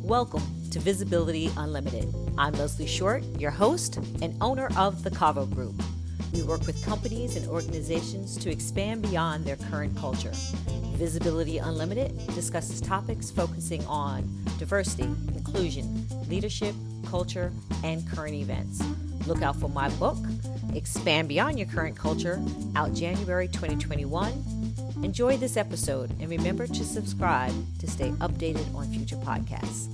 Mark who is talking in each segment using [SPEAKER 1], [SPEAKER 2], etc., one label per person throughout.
[SPEAKER 1] Welcome to Visibility Unlimited. I'm Leslie Short, your host and owner of the Cavu Group. We work with companies and organizations to expand beyond their current culture. Visibility Unlimited discusses topics focusing on diversity, inclusion, leadership, culture, and current events. Look out for my book, Expand Beyond Your Current Culture, out January 2021. Enjoy this episode and remember to subscribe to stay updated on future podcasts.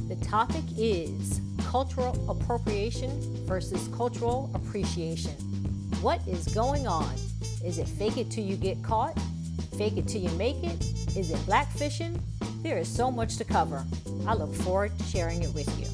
[SPEAKER 1] The topic is cultural appropriation versus cultural appreciation. What is going on? Is it fake it till you get caught? Fake it till you make it? Is it blackfishing? There is so much to cover. I look forward to sharing it with you.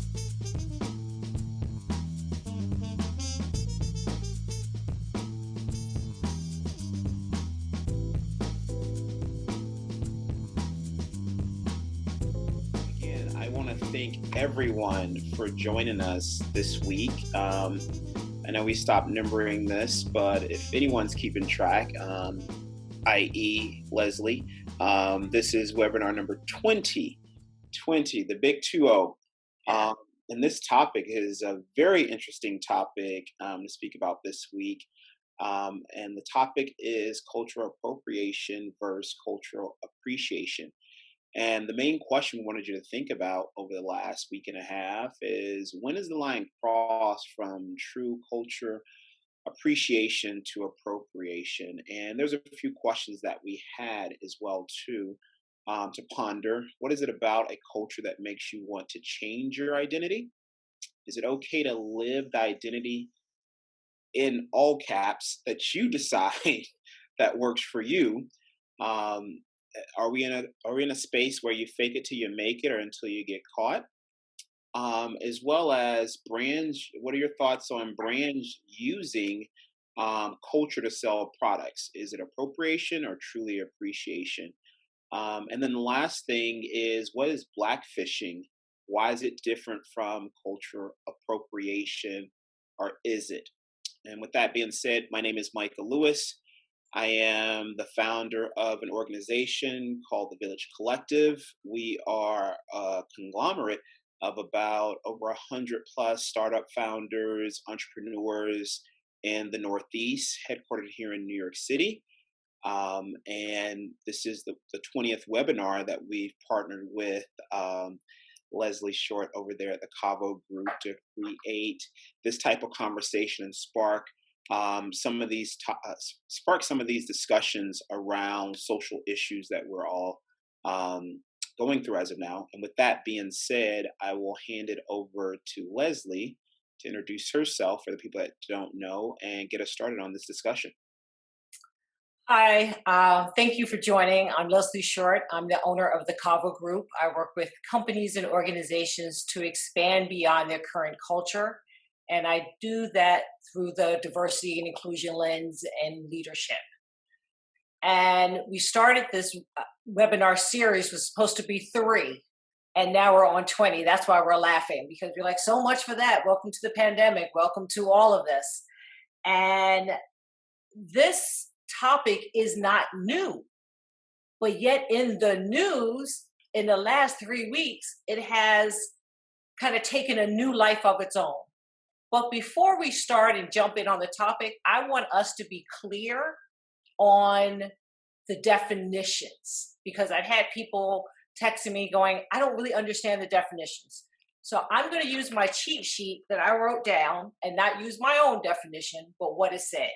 [SPEAKER 2] Again, I want to thank everyone for joining us this week. I know we stopped numbering this, but if anyone's keeping track, i.e. Leslie, this is webinar number 20, the big 2-0. And this topic is a very interesting topic to speak about this week. And the topic is cultural appropriation versus cultural appreciation. And the main question we wanted you to think about over the last week and a half is, when is the line crossed from true culture appreciation to appropriation? And there's a few questions that we had as well too to ponder. What is it about a culture that makes you want to change your identity? Is it okay to live the identity in all caps that you decide that works for you? Are we in a space where you fake it till you make it or until you get caught? As well as brands, what are your thoughts on brands using culture to sell products? Is it appropriation or truly appreciation? And then the last thing is, what is blackfishing? Why is it different from culture appropriation, or is it? And with that being said, my name is Micah Lewis. I am the founder of an organization called the Village Collective. We are a conglomerate of about over 100 plus startup founders, entrepreneurs in the Northeast, headquartered here in New York City. And this is the 20th webinar that we've partnered with Leslie Short over there at the Cavu Group to create this type of conversation and spark some of these discussions around social issues that we're all going through as of now. And with that being said, I will hand it over to Leslie to introduce herself for the people that don't know and get us started on this discussion.
[SPEAKER 3] Hi, thank you for joining. I'm Leslie Short. I'm the owner of the Cavu Group. I work with companies and organizations to expand beyond their current culture. And I do that through the diversity and inclusion lens and leadership. And we started this webinar series, was supposed to be 3, and now we're on 20. That's why we're laughing, because we're like, so much for that. Welcome to the pandemic. Welcome to all of this. And this topic is not new, but yet in the news in the last 3 weeks, it has kind of taken a new life of its own. But before we start and jump in on the topic, I want us to be clear on the definitions, because I've had people texting me going, I don't really understand the definitions. So I'm going to use my cheat sheet that I wrote down and not use my own definition, but what it said.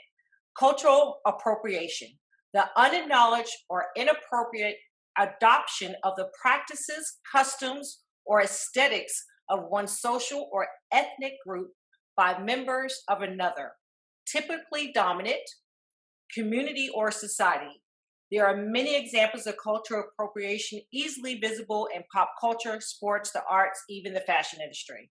[SPEAKER 3] Cultural appropriation, the unacknowledged or inappropriate adoption of the practices, customs, or aesthetics of one social or ethnic group by members of another, typically dominant community or society. There are many examples of cultural appropriation easily visible in pop culture, sports, the arts, even the fashion industry.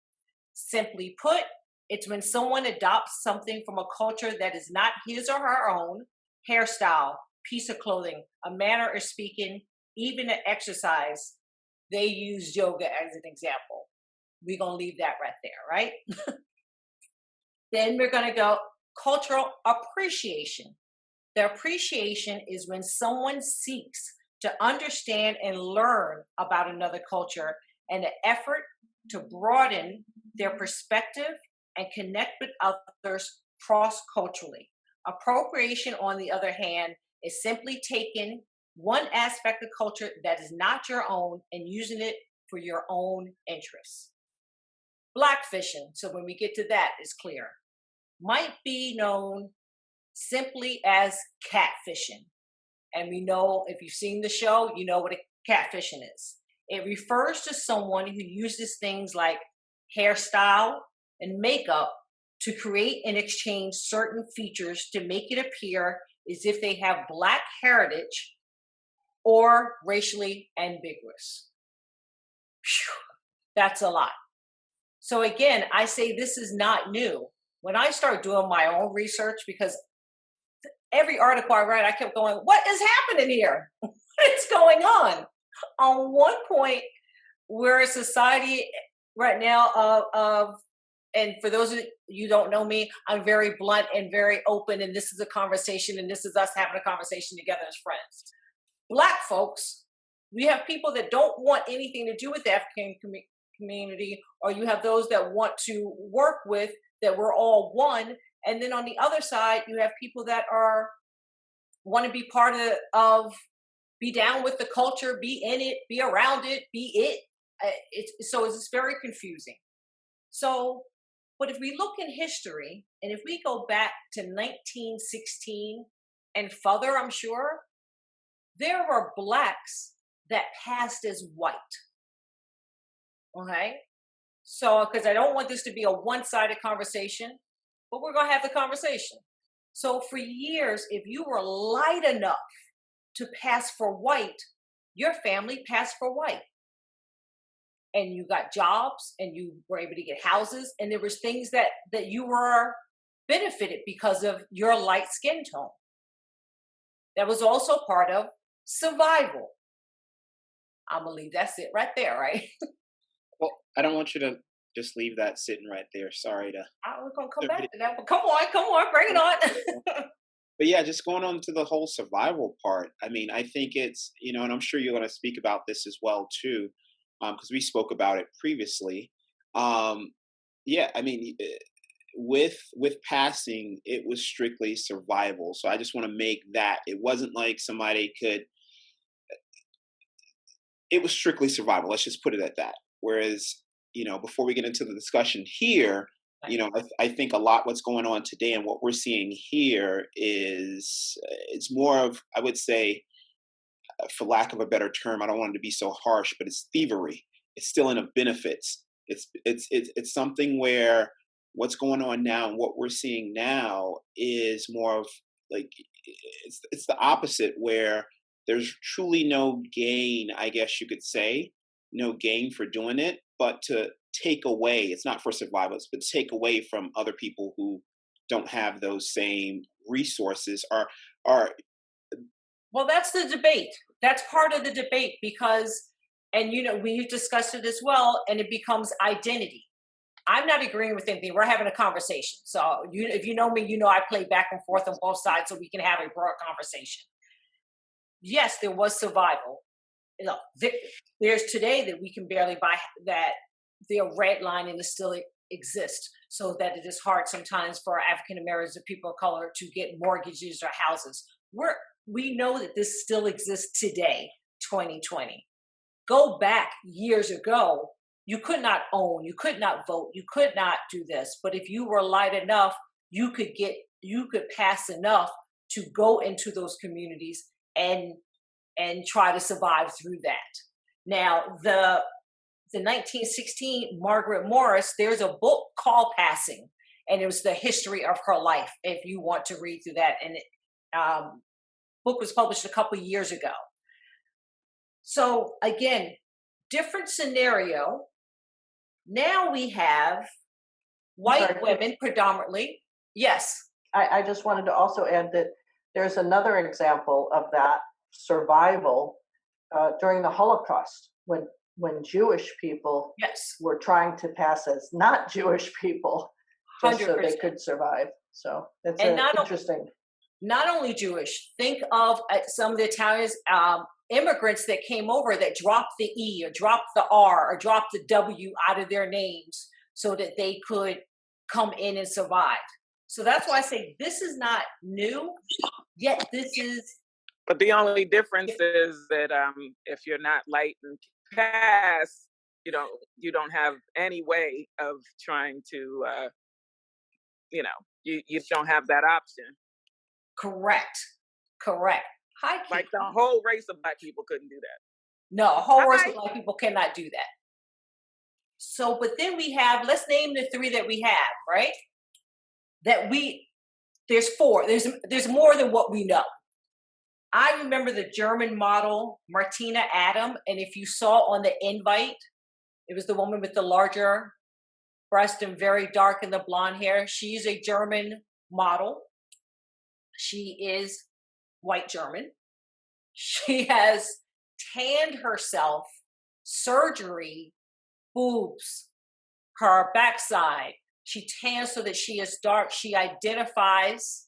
[SPEAKER 3] Simply put, it's when someone adopts something from a culture that is not his or her own: hairstyle, piece of clothing, a manner of speaking, even an exercise. They use yoga as an example. we're going to leave that right there, right? Then we're going to go cultural appreciation. The appreciation is when someone seeks to understand and learn about another culture and the effort to broaden their perspective and connect with others cross-culturally. Appropriation, on the other hand, is simply taking one aspect of culture that is not your own and using it for your own interests. Blackfishing, so when we get to that, is clear, might be known simply as catfishing. And we know, if you've seen the show, you know what a catfishing is. It refers to someone who uses things like hairstyle and makeup to create and exchange certain features to make it appear as if they have Black heritage or racially ambiguous. Whew, that's a lot. So again, I say this is not new. When I started doing my own research, because every article I read, I kept going, what is happening here? What's going on? On one point, we're a society right now of, and for those of you who don't know me, I'm very blunt and very open, and this is a conversation, and this is us having a conversation together as friends. Black folks, we have people that don't want anything to do with the African community, or you have those that want to work with, that we're all one. And then on the other side, you have people that want to be part of, be down with the culture, be in it, be around it, be it. So it's very confusing. So, but if we look in history, and if we go back to 1916 and further, I'm sure, there were Blacks that passed as white. Okay? So, because I don't want this to be a one-sided conversation, but we're going to have the conversation. So for years, if you were light enough to pass for white, your family passed for white. And you got jobs, and you were able to get houses, and there was things that you were benefited because of your light skin tone. That was also part of survival. I'm going to leave that sit right there, right?
[SPEAKER 2] Well, I don't want you to just leave that sitting right there. Sorry to.
[SPEAKER 3] We're going to come back to that, but come on, bring it on.
[SPEAKER 2] But yeah, just going on to the whole survival part. I mean, I think it's, and I'm sure you're going to speak about this as well too, because we spoke about it previously. Yeah, I mean, with passing, it was strictly survival. So I just want to make that it wasn't like somebody could. It was strictly survival. Let's just put it at that. Whereas, before we get into the discussion here, I think a lot what's going on today and what we're seeing here is it's more of, I would say, for lack of a better term, I don't want it to be so harsh, but it's thievery. It's stealing of benefits. It's something where what's going on now and what we're seeing now is more of like it's the opposite, where there's truly no gain, I guess you could say, no gain for doing it, but to take away, it's not for survivors, but take away from other people who don't have those same resources are.
[SPEAKER 3] Well, that's the debate. That's part of the debate because, and we've discussed it as well, and it becomes identity. I'm not agreeing with anything. We're having a conversation. So if you know me, I play back and forth on both sides so we can have a broad conversation. Yes, there was survival. There's today that we can barely buy, that their red line and it still exist, so that it is hard sometimes for African Americans and people of color to get mortgages or houses. We know that this still exists today, 2020. Go back years ago, you could not own, you could not vote, you could not do this. But if you were light enough, you could pass enough to go into those communities and try to survive through that. Now, the 1916 Margaret Morris, there's a book called Passing, and it was the history of her life, if you want to read through that. And book was published a couple years ago. So again, different scenario. Now we have white women predominantly. Yes.
[SPEAKER 4] I just wanted to also add that there's another example of that survival during the Holocaust, when when Jewish people
[SPEAKER 3] Yes,
[SPEAKER 4] were trying to pass as not Jewish people just so
[SPEAKER 3] 100%.
[SPEAKER 4] they could survive. So it's
[SPEAKER 3] And
[SPEAKER 4] interesting.
[SPEAKER 3] not only Jewish, think of some of the Italians, immigrants that came over that dropped the E or dropped the R or dropped the W out of their names so that they could come in and survive. So that's why I say this is not new, yet this is.
[SPEAKER 5] But the only difference is that if you're not light and caste, you don't have any way of trying to, you don't have that option.
[SPEAKER 3] Correct. Hi, Keith.
[SPEAKER 5] Like the whole race of Black people couldn't do that.
[SPEAKER 3] No, a whole race of Black people cannot do that. So, but then we have, let's name the three that we have, right? There's four. There's more than what we know. I remember the German model, Martina Adam, and if you saw on the invite, it was the woman with the larger breast and very dark in the blonde hair. She's a German model. She is white German. She has tanned herself, surgery, boobs, her backside. She tans so that she is dark. She identifies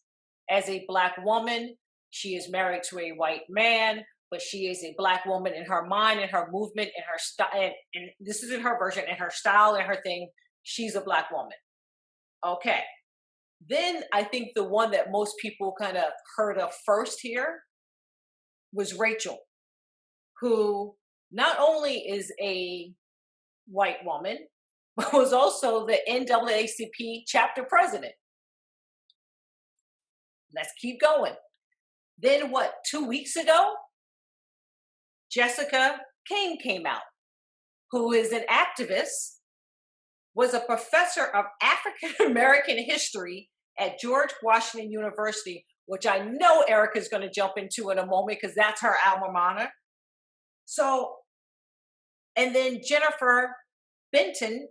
[SPEAKER 3] as a Black woman. She is married to a white man, but she is a Black woman in her mind and her movement and her style. And this is in her version, and her style and her thing. She's a Black woman. Okay. Then I think the one that most people kind of heard of first here was Rachel, who not only is a white woman, but was also the NAACP chapter president. Let's keep going. Then 2 weeks ago, Jessica King came out, who is an activist, was a professor of African American history at George Washington University, which I know Erica's going to jump into in a moment because that's her alma mater. So, and then Jennifer Benton,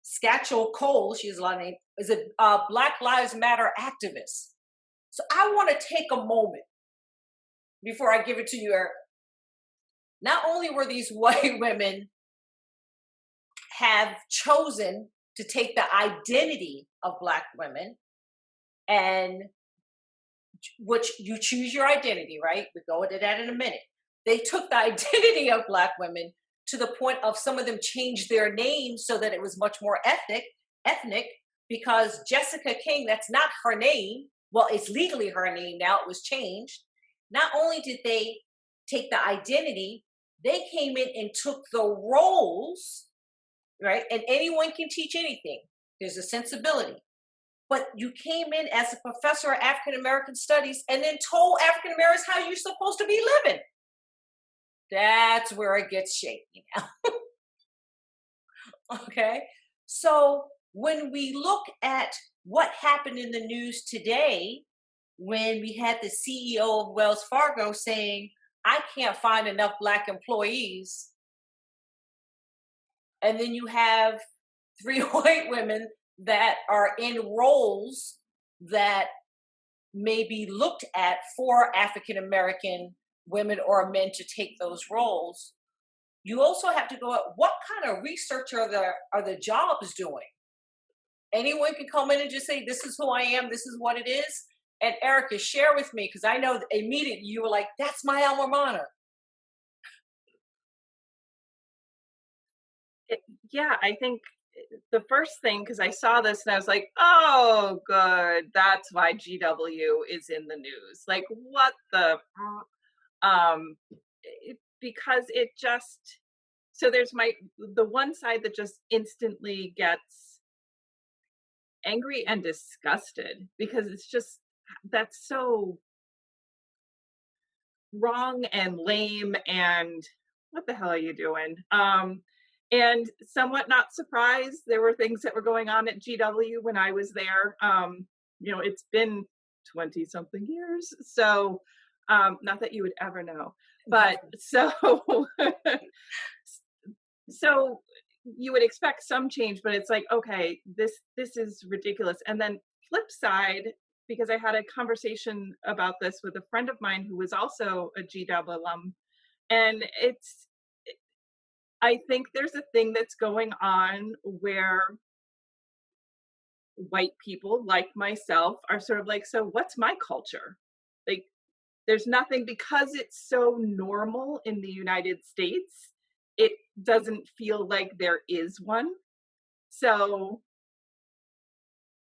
[SPEAKER 3] Scatchel Cole, she's a lot of names, is a Black Lives Matter activist. So I want to take a moment before I give it to you, Erica. Not only were these white women have chosen to take the identity of Black women, and which you choose your identity, right? We go into that in a minute. They took the identity of Black women to the point of some of them changed their names so that it was much more ethnic, because Jessica King, that's not her name. Well, it's legally her name now, it was changed. Not only did they take the identity, they came in and took the roles, right? And anyone can teach anything. There's a sensibility. But you came in as a professor of African American studies and then told African Americans how you're supposed to be living. That's where it gets shaky now. Okay? So when we look at what happened in the news today, when we had the CEO of Wells Fargo saying, I can't find enough Black employees, and then you have 3 white women that are in roles that may be looked at for African American women or men to take those roles, you also have to go at what kind of research are the jobs doing? Anyone can come in and just say, this is who I am, this is what it is. And Erica, share with me, because I know immediately you were like, that's my alma mater.
[SPEAKER 6] Yeah, I think the first thing, because I saw this and I was like, oh, good, that's why GW is in the news. Like, what the, because it just, so there's the one side that just instantly gets angry and disgusted, because it's just, that's so wrong and lame and what the hell are you doing? And somewhat not surprised, there were things that were going on at GW when I was there. It's been 20 something years. So not that you would ever know, but so you would expect some change, but it's like, okay, this is ridiculous. And then flip side, because I had a conversation about this with a friend of mine who was also a GW alum, and I think there's a thing that's going on where white people like myself are sort of like, so what's my culture? Like, there's nothing, because it's so normal in the United States, it doesn't feel like there is one. So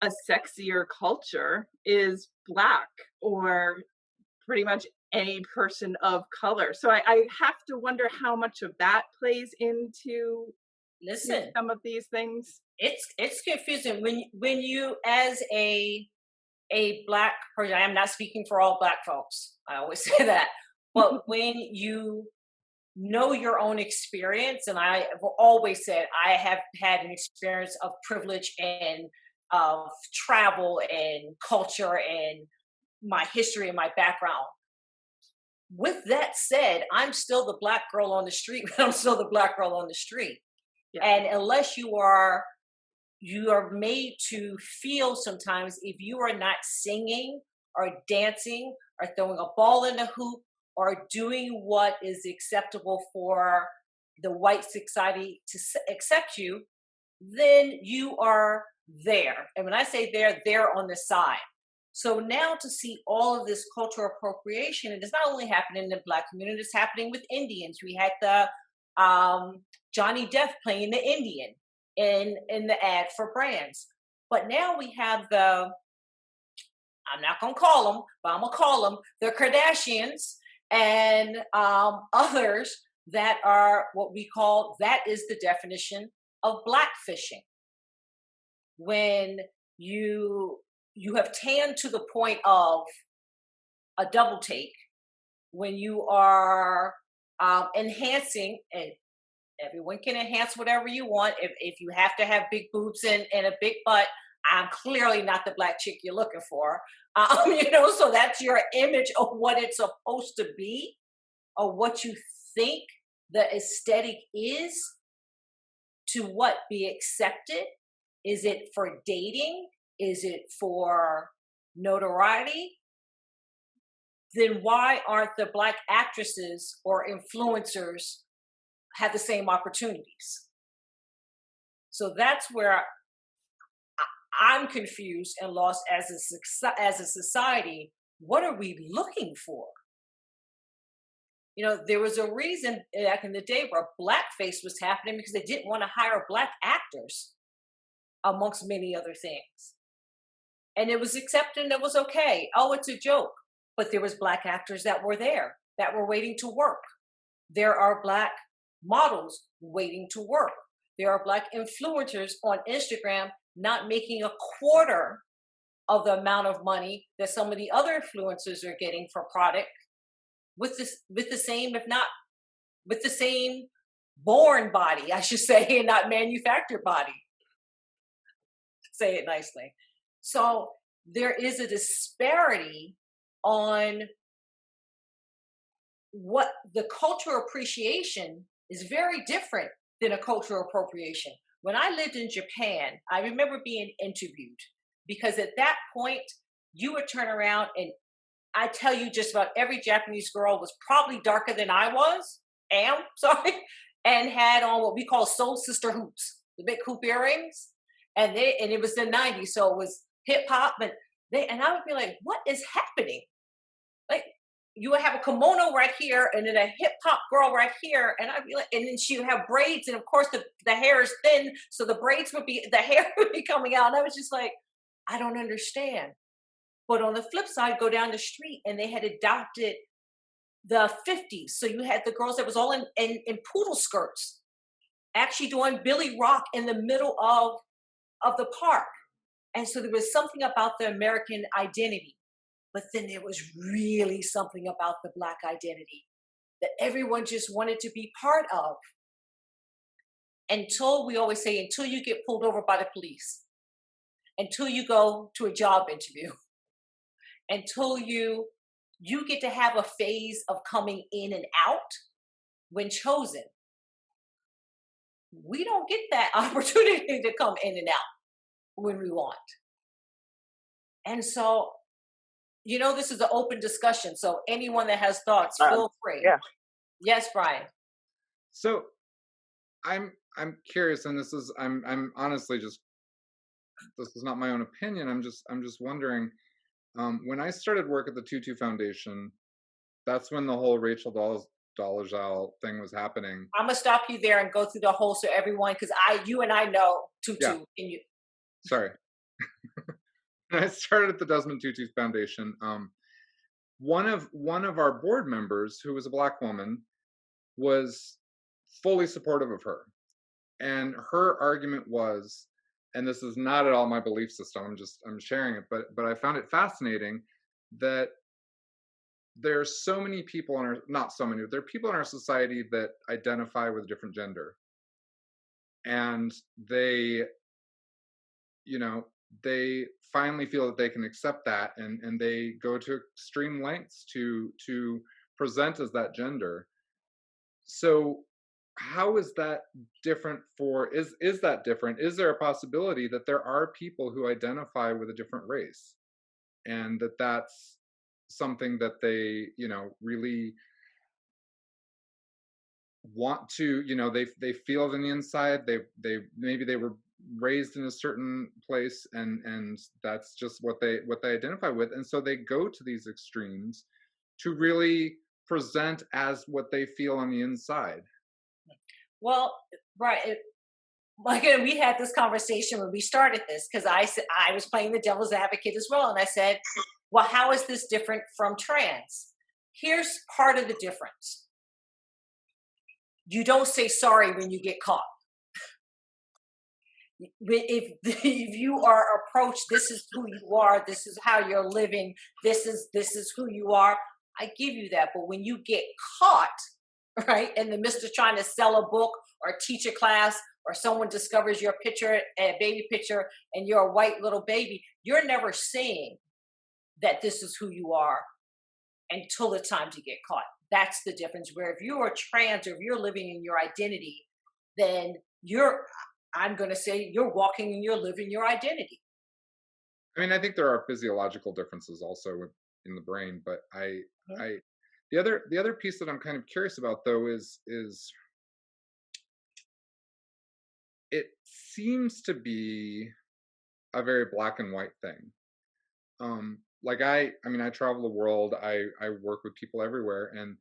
[SPEAKER 6] a sexier culture is Black or pretty much any person of color. So I have to wonder how much of that plays into
[SPEAKER 3] Listen,
[SPEAKER 6] some of these things.
[SPEAKER 3] it's confusing when you, as a Black person, I am not speaking for all Black folks, I always say that, but when you know your own experience, and I have always said I have had an experience of privilege and of travel and culture and my history and my background. With that said, I'm still the Black girl on the street. I'm still the Black girl on the street.
[SPEAKER 6] Yeah.
[SPEAKER 3] And unless you are made to feel sometimes, if you are not singing or dancing or throwing a ball in the hoop or doing what is acceptable for the white society to accept you, then you are there. And when I say they're on the side. So now to see all of this cultural appropriation, and it's not only happening in the Black community, it's happening with Indians. We had the Johnny Depp playing the Indian in the ad for brands. But now we have I'm not going to call them, but I'm going to call them the Kardashians and others that are what we call, that is the definition of blackfishing. When you have tanned to the point of a double take, when you are enhancing, and everyone can enhance whatever you want. If you have to have big boobs and a big butt, I'm clearly not the Black chick you're looking for. So that's your image of what it's supposed to be, or what you think the aesthetic is to what be accepted. Is it for dating? Is it for notoriety? Then why aren't the Black actresses or influencers have the same opportunities? So that's where I'm confused and lost as a society. What are we looking for? There was a reason back in the day where blackface was happening, because they didn't want to hire Black actors, amongst many other things. And it was accepted and it was okay. Oh, it's a joke. But there was Black actors that were there, that were waiting to work. There are Black models waiting to work. There are Black influencers on Instagram not making a quarter of the amount of money that some of the other influencers are getting for product, with the same, if not with the same born body, I should say, and not manufactured body. Say it nicely. So there is a disparity on what the cultural appreciation is, very different than a cultural appropriation. When I lived in Japan, I remember being interviewed, because at that point you would turn around and I tell you, just about every Japanese girl was probably darker than I and had on what we call soul sister hoops, the big hoop earrings. And it was the 90s, so it was hip hop, and I would be like, what is happening? Like, you would have a kimono right here, and then a hip hop girl right here, and I'd be like, and then she would have braids, and of course the hair is thin, so the hair would be coming out, and I was just like, I don't understand. But on the flip side, go down the street, and they had adopted the 50s, so you had the girls that was all in poodle skirts, actually doing Billy Rock in the middle of the park. And so there was something about the American identity, but then there was really something about the Black identity that everyone just wanted to be part of. We always say, until you get pulled over by the police, until you go to a job interview, until you get to have a phase of coming in and out when chosen. We don't get that opportunity to come in and out when we want. And so, this is an open discussion. So anyone that has thoughts, feel free.
[SPEAKER 5] Yeah.
[SPEAKER 3] Yes, Brian.
[SPEAKER 7] So I'm curious, and I'm honestly just, this is not my own opinion. I'm just wondering. When I started work at the Tutu Foundation, that's when the whole Rachel Dolezal thing was happening.
[SPEAKER 3] I'm gonna stop you there and go through the whole, so everyone, because you and I know
[SPEAKER 7] Yeah.
[SPEAKER 3] Tutu. Can you?
[SPEAKER 7] Sorry. When I started at the Desmond Tutu Foundation, one of our board members, who was a Black woman, was fully supportive of her. And her argument was, and this is not at all my belief system, I'm sharing it, but I found it fascinating that there's so many people in our, not so many, but there are people in our society that identify with a different gender. And they, they finally feel that they can accept that, and they go to extreme lengths to present as that gender. So how is that different is that different? Is there a possibility that there are people who identify with a different race, and that's something that they, really want to, they feel it on the inside, they maybe they were raised in a certain place, and that's just what they identify with, and so they go to these extremes to really present as what they feel on the inside.
[SPEAKER 3] Well, right. Again, we had this conversation when we started this, because I said I was playing the devil's advocate as well, and I said, "Well, how is this different from trans?" Here's part of the difference: you don't say sorry when you get caught. If you are approached, this is who you are, this is how you're living, this is who you are, I give you that. But when you get caught, right, in the midst of trying to sell a book or teach a class, or someone discovers your picture, a baby picture, and you're a white little baby, you're never saying that this is who you are until the time to get caught. That's the difference. Where if you are trans, or if you're living in your identity, then I'm going to say you're walking and you're living your identity.
[SPEAKER 7] I mean, I think there are physiological differences also in the brain, but the other piece that I'm kind of curious about, though, is it seems to be a very black and white thing. Like I mean, I travel the world. I work with people everywhere, and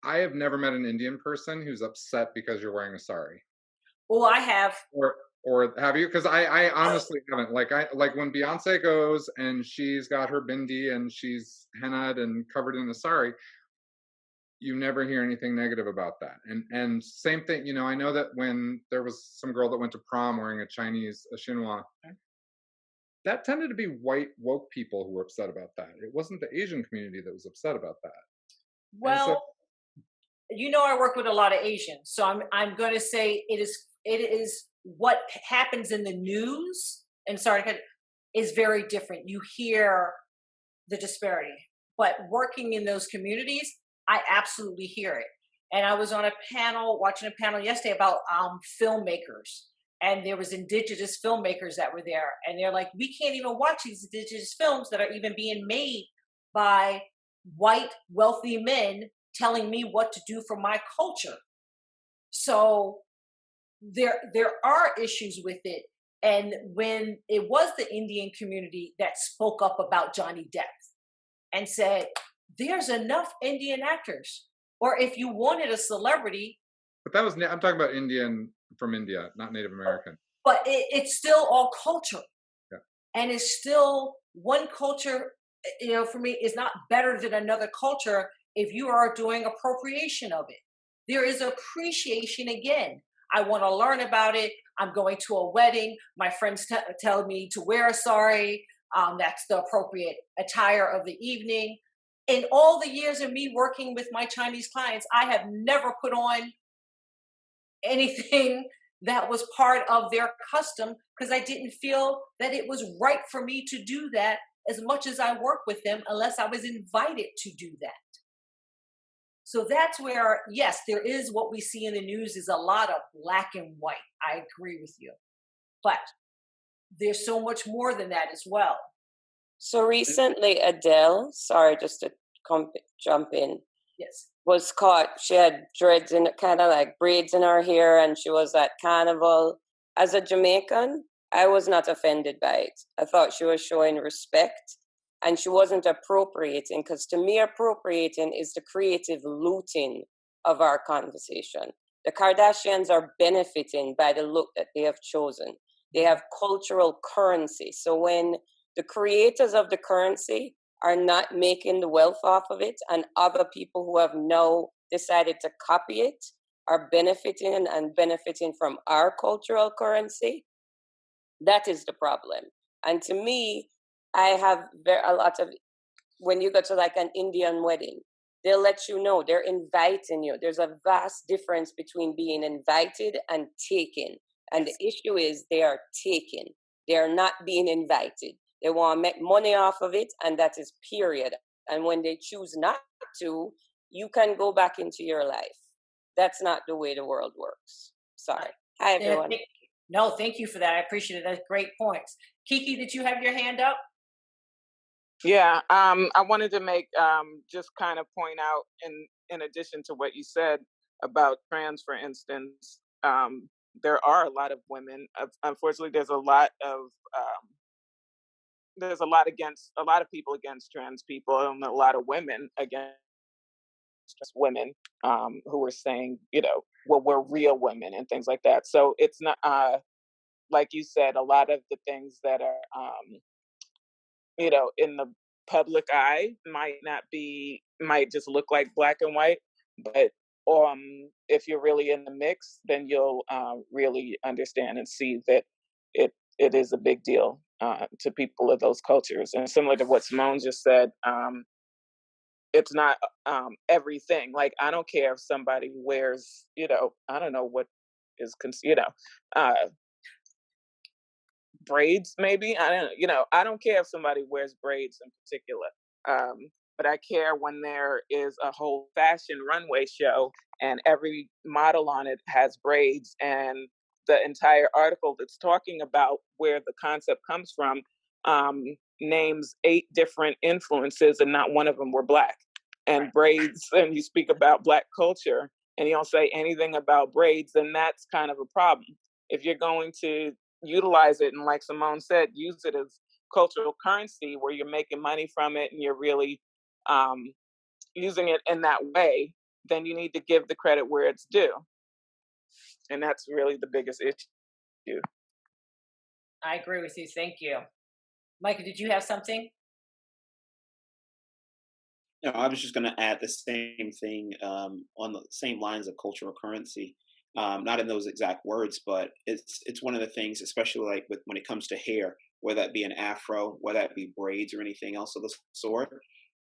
[SPEAKER 7] I have never met an Indian person who's upset because you're wearing a sari.
[SPEAKER 3] Well, I have.
[SPEAKER 7] Or have you? Because I honestly haven't. Like when Beyonce goes and she's got her bindi and she's hennaed and covered in a sari, you never hear anything negative about that. And same thing, I know that when there was some girl that went to prom wearing a chinois, that tended to be white woke people who were upset about that. It wasn't the Asian community that was upset about that.
[SPEAKER 3] Well, I work with a lot of Asians, so I'm going to say it is what happens in the news, and is very different. You hear the disparity, but working in those communities, I absolutely hear it. And I was on watching a panel yesterday about filmmakers, and there was indigenous filmmakers that were there, and they're like, we can't even watch these indigenous films that are even being made by white wealthy men telling me what to do for my culture. So there are issues with it. And when it was the Indian community that spoke up about Johnny Depp and said, there's enough Indian actors, or if you wanted a celebrity.
[SPEAKER 7] But that was, I'm talking about Indian from India, not Native American.
[SPEAKER 3] But it's still all culture.
[SPEAKER 7] Yeah.
[SPEAKER 3] And it's still one culture, for me, is not better than another culture if you are doing appropriation of it. There is appreciation again. I want to learn about it. I'm going to a wedding. My friends tell me to wear a sari. That's the appropriate attire of the evening. In all the years of me working with my Chinese clients, I have never put on anything that was part of their custom, because I didn't feel that it was right for me to do that as much as I work with them, unless I was invited to do that. So that's where, yes, there is what we see in the news is a lot of black and white. I agree with you. But there's so much more than that as well.
[SPEAKER 8] So recently, Adele, sorry, just to jump in.
[SPEAKER 3] Yes.
[SPEAKER 8] was caught. She had dreads in kind of like braids in her hair, and she was at carnival. As a Jamaican, I was not offended by it. I thought she was showing respect, and she wasn't appropriating, because to me, appropriating is the creative looting of our conversation. The Kardashians are benefiting by the look that they have chosen. They have cultural currency. So when the creators of the currency are not making the wealth off of it, and other people who have now decided to copy it are benefiting and benefiting from our cultural currency, that is the problem. And to me, I have a lot of, when you go to like an Indian wedding, they'll let you know, they're inviting you. There's a vast difference between being invited and taken. And the issue is they are taken. They are not being invited. They want to make money off of it, and that is period. And when they choose not to, you can go back into your life. That's not the way the world works. Sorry. Hi, everyone.
[SPEAKER 3] No, thank you for that. I appreciate it. That's great points. Kiki, did you have your hand up?
[SPEAKER 5] Yeah, I wanted to make just kind of point out, in addition to what you said about trans, for instance, there are a lot of women. Unfortunately, there's a lot of people against trans people, and a lot of women against trans women who are saying, well, we're real women and things like that. So it's not like you said, a lot of the things that are in the public eye might just look like black and white, but if you're really in the mix, then you'll really understand and see that it is a big deal to people of those cultures. And similar to what Simone just said, it's not everything. Like, I don't care if somebody wears, I don't know what is, braids, maybe. I don't care if somebody wears braids in particular. But I care when there is a whole fashion runway show and every model on it has braids, and the entire article that's talking about where the concept comes from names 8 different influences, and not one of them were black. And braids, and you speak about black culture and you don't say anything about braids, then that's kind of a problem. If you're going to utilize it, and like Simone said, use it as cultural currency where you're making money from it and you're really using it in that way, then you need to give the credit where it's due. And that's really the biggest issue.
[SPEAKER 3] I agree with you. Thank you. Micah, did you have something?
[SPEAKER 2] No, I was just going to add the same thing on the same lines of cultural currency. Not in those exact words, but it's one of the things, especially like when it comes to hair, whether that be an afro, whether that be braids or anything else of the sort.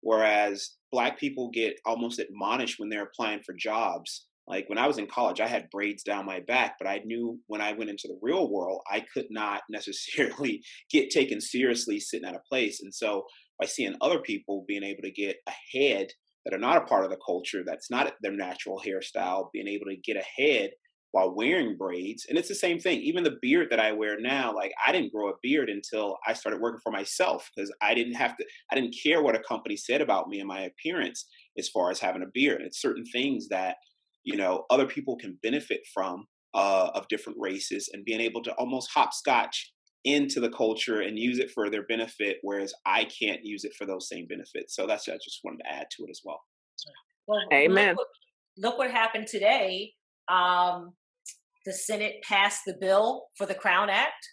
[SPEAKER 2] Whereas black people get almost admonished when they're applying for jobs. Like when I was in college, I had braids down my back, but I knew when I went into the real world, I could not necessarily get taken seriously sitting at a place. And so by seeing other people being able to get ahead that are not a part of the culture, that's not their natural hairstyle, being able to get ahead while wearing braids. And it's the same thing. Even the beard that I wear now, like I didn't grow a beard until I started working for myself, because I didn't care what a company said about me and my appearance as far as having a beard. It's certain things that, other people can benefit from of different races, and being able to almost hopscotch into the culture and use it for their benefit, whereas I can't use it for those same benefits. So I just wanted to add to it as well.
[SPEAKER 3] Well,
[SPEAKER 5] Amen.
[SPEAKER 3] Look what happened today. The Senate passed the bill for the Crown Act.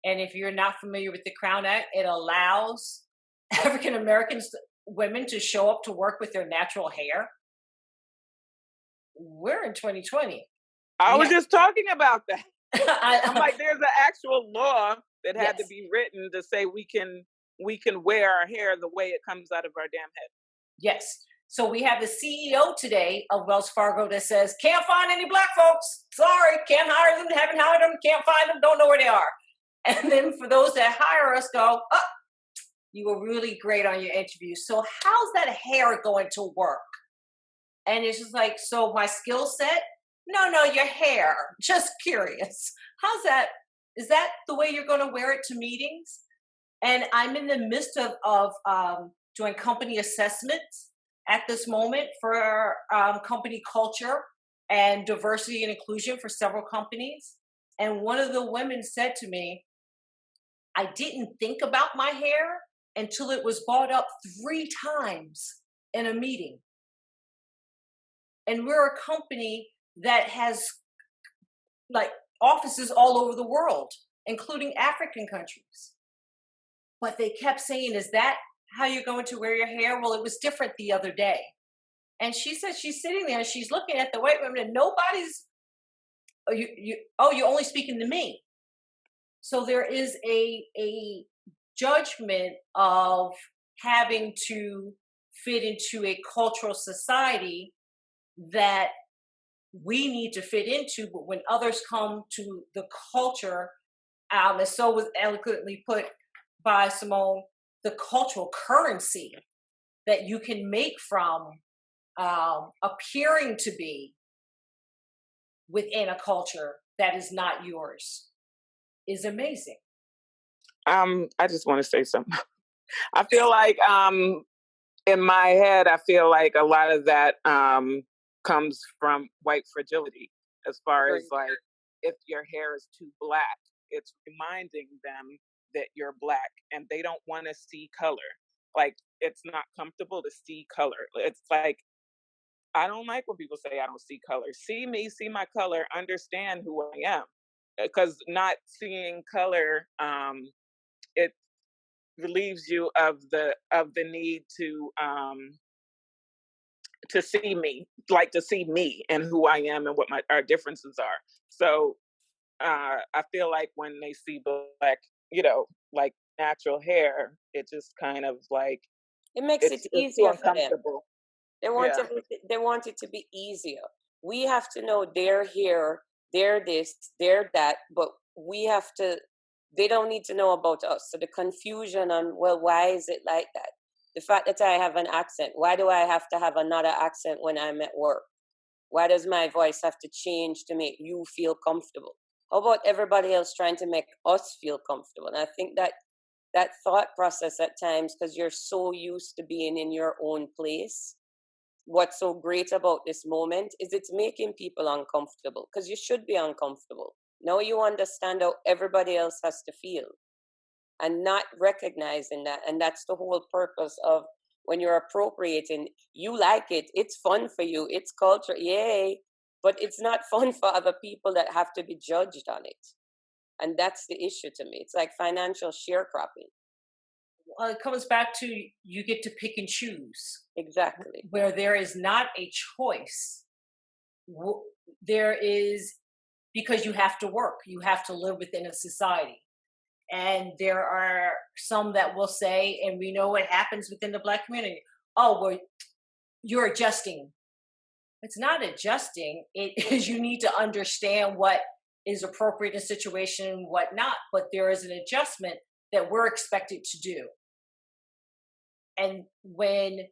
[SPEAKER 3] And if you're not familiar with the Crown Act, it allows African American women to show up to work with their natural hair. We're in 2020.
[SPEAKER 5] I was just talking about that. I'm like, there's an actual law that had to be written to say we can wear our hair the way it comes out of our damn head.
[SPEAKER 3] Yes. So we have the CEO today of Wells Fargo that says, can't find any black folks. Sorry, can't hire them, haven't hired them, can't find them, don't know where they are. And then for those that hire us go, oh, you were really great on your interview. So how's that hair going to work? And it's just like, so my skill set? No, your hair. Just curious. How's that? Is that the way you're going to wear it to meetings? And I'm in the midst of doing company assessments. at this moment for company culture and diversity and inclusion for several companies. And one of the women said to me, I didn't think about my hair until it was brought up 3 times in a meeting. And we're a company that has like offices all over the world, including African countries. But they kept saying, is that how you're going to wear your hair? Well, it was different the other day. And she said she's sitting there and she's looking at the white women and nobody's, you're only speaking to me. So there is a judgment of having to fit into a cultural society that we need to fit into, but when others come to the culture, as so was eloquently put by Simone, the cultural currency that you can make from appearing to be within a culture that is not yours is amazing.
[SPEAKER 5] I just want to say something. I feel like in my head, I feel like a lot of that comes from white fragility, as far as like if your hair is too black, it's reminding them that you're black and they don't want to see color. Like it's not comfortable to see color. It's like, I don't like when people say I don't see color. See me, see my color, understand who I am. Because not seeing color, it relieves you of the need to see me, like to see me and who I am and what our differences are. So I feel like when they see black, like natural hair, it just kind of like
[SPEAKER 8] It makes it
[SPEAKER 5] it's too
[SPEAKER 8] easier for them.
[SPEAKER 5] uncomfortable.
[SPEAKER 8] They want it to be easier. We have to know they're here, they're this, they're that, but they don't need to know about us. So the confusion on, well, why is it like that? The fact that I have an accent, why do I have to have another accent when I'm at work? Why does my voice have to change to make you feel comfortable? How about everybody else trying to make us feel comfortable? And I think that thought process at times, because you're so used to being in your own place, what's so great about this moment is it's making people uncomfortable, because you should be uncomfortable. Now you understand how everybody else has to feel and not recognizing that. And that's the whole purpose of when you're appropriating. You like it, it's fun for you, it's culture, yay, but it's not fun for other people that have to be judged on it. And that's the issue to me. It's like financial sharecropping.
[SPEAKER 3] Well, it comes back to you get to pick and choose.
[SPEAKER 8] Exactly.
[SPEAKER 3] Where there is not a choice, there is, because you have to work, you have to live within a society. And there are some that will say, and we know what happens within the Black community, oh, well, you're adjusting. It's not adjusting. It is, you need to understand what is appropriate in a situation, what not. But there is an adjustment that we're expected to do. And when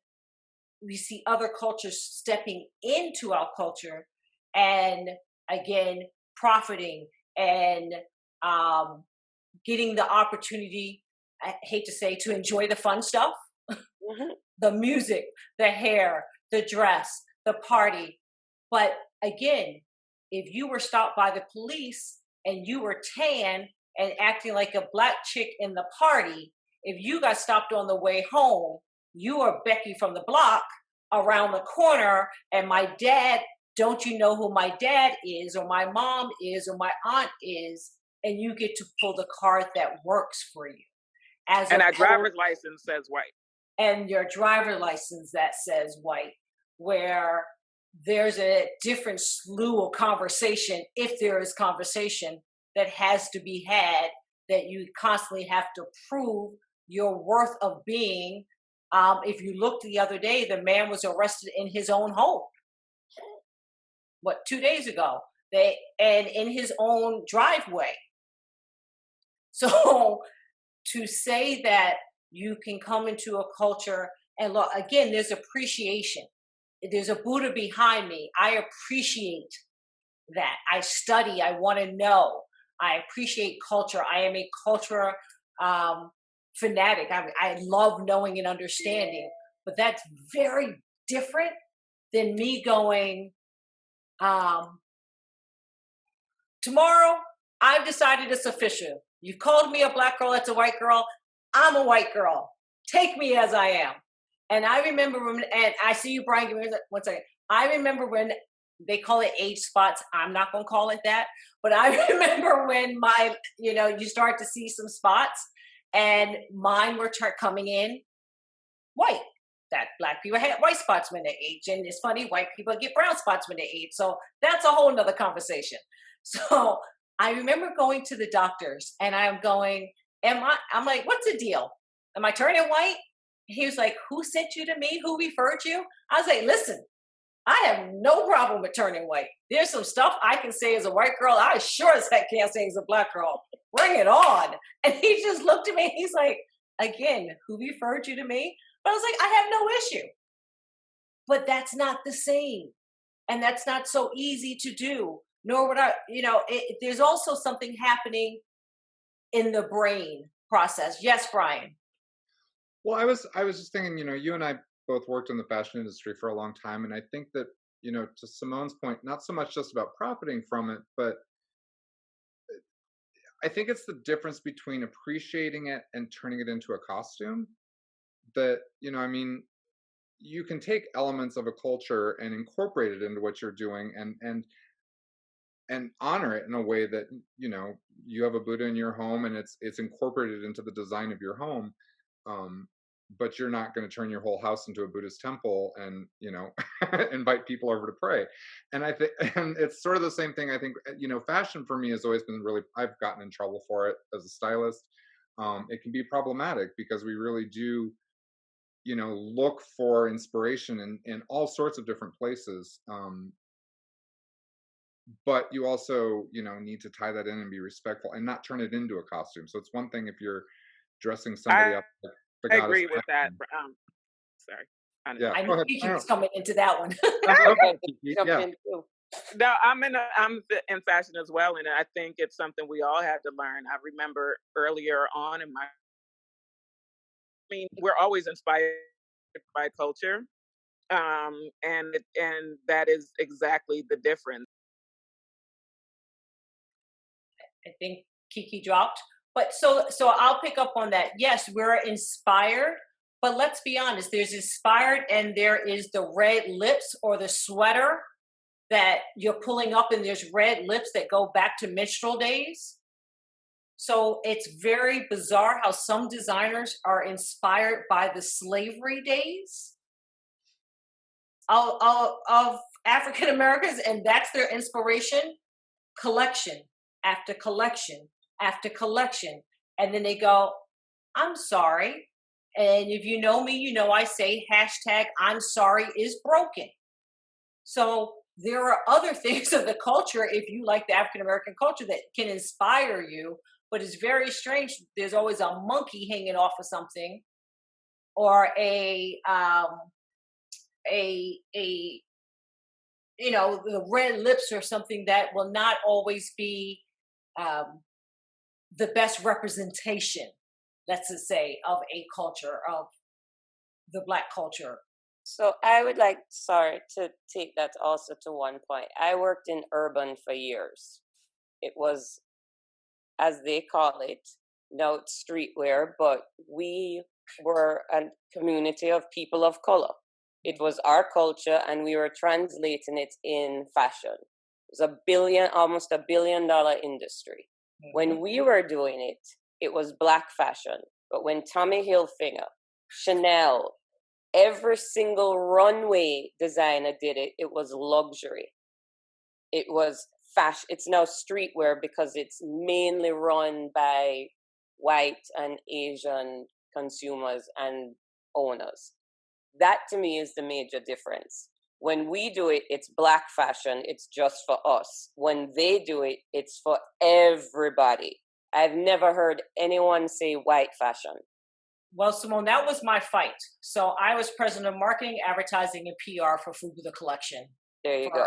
[SPEAKER 3] we see other cultures stepping into our culture and again, profiting and getting the opportunity, I hate to say, to enjoy the fun stuff, the music, the hair, the dress, the party. But again, if you were stopped by the police and you were tan and acting like a Black chick in the party, if you got stopped on the way home, you are Becky from the block around the corner, and my dad, don't you know who my dad is, or my mom is, or my aunt is, and you get to pull the card that works for you.
[SPEAKER 5] And our driver's license says white.
[SPEAKER 3] And your driver license that says white, where there's a different slew of conversation, if there is conversation, that has to be had, that you constantly have to prove your worth of being. If you looked the other day, the man was arrested in his own home. 2 days ago? And in his own driveway. So to say that you can come into a culture and look, again, there's appreciation. There's a Buddha behind me. I appreciate that. I study. I want to know. I appreciate culture. I am a culture fanatic. I love knowing and understanding, but that's very different than me going, tomorrow, I've decided it's official. You called me a black girl, that's a white girl. I'm a white girl. Take me as I am. And I remember when, and I see you, Brian, give me one second. I remember when they call it age spots. I'm not going to call it that. But I remember when you start to see some spots, and mine were coming in white. That black people had white spots when they age. And it's funny, white people get brown spots when they age. So that's a whole nother conversation. So I remember going to the doctors, and I'm going, I'm like, what's the deal? Am I turning white? He was like, who sent you to me? Who referred you? I was like, listen, I have no problem with turning white. There's some stuff I can say as a white girl. I sure as heck can't say as a black girl. Bring it on. And he just looked at me. He's like, again, who referred you to me? But I was like, I have no issue. But that's not the same. And that's not so easy to do. Nor would I, there's also something happening in the brain process. Yes, Brian.
[SPEAKER 7] Well, I was just thinking, you and I both worked in the fashion industry for a long time, and I think that, to Simone's point, not so much just about profiting from it, but I think it's the difference between appreciating it and turning it into a costume. That, you can take elements of a culture and incorporate it into what you're doing, and honor it in a way that, you have a Buddha in your home, and it's incorporated into the design of your home. But you're not going to turn your whole house into a Buddhist temple and, invite people over to pray. And I think, and it's sort of the same thing. I think, fashion for me has always been really, I've gotten in trouble for it as a stylist. It can be problematic because we really do, look for inspiration in all sorts of different places. But you also, need to tie that in and be respectful and not turn it into a costume. So it's one thing if you're dressing somebody up.
[SPEAKER 5] I agree with that. Sorry.
[SPEAKER 3] I knew Kiki was coming into that one.
[SPEAKER 7] Yeah.
[SPEAKER 5] No, I'm in fashion as well, and I think it's something we all have to learn. I remember earlier on we're always inspired by culture, and that is exactly the difference.
[SPEAKER 3] I think Kiki dropped. But so I'll pick up on that. Yes, we're inspired, but let's be honest, there's inspired and there is the red lips or the sweater that you're pulling up and there's red lips that go back to minstrel days. So it's very bizarre how some designers are inspired by the slavery days of African Americans, and that's their inspiration. Collection after collection after collection. And then they go, I'm sorry. And if you know me, I say hashtag I'm sorry is broken. So there are other things of the culture, if you like the African American culture, that can inspire you. But it's very strange. There's always a monkey hanging off of something, or the red lips or something that will not always be the best representation, let's just say, of a culture, of the Black culture.
[SPEAKER 8] So I would like, to take that also to one point. I worked in urban for years. It was, as they call it, now it's streetwear, but we were a community of people of color. It was our culture, and we were translating it in fashion. It was almost $1 billion industry. When we were doing it, it was Black fashion. But when Tommy Hilfiger, Chanel, every single runway designer did it, it was luxury. It was fashion. It's now streetwear because it's mainly run by white and Asian consumers and owners. That to me is the major difference. When we do it, it's Black fashion. It's just for us. When they do it, it's for everybody. I've never heard anyone say white fashion.
[SPEAKER 3] Well, Simone, that was my fight. So I was president of marketing, advertising, and PR for Fubu the Collection.
[SPEAKER 8] There you go.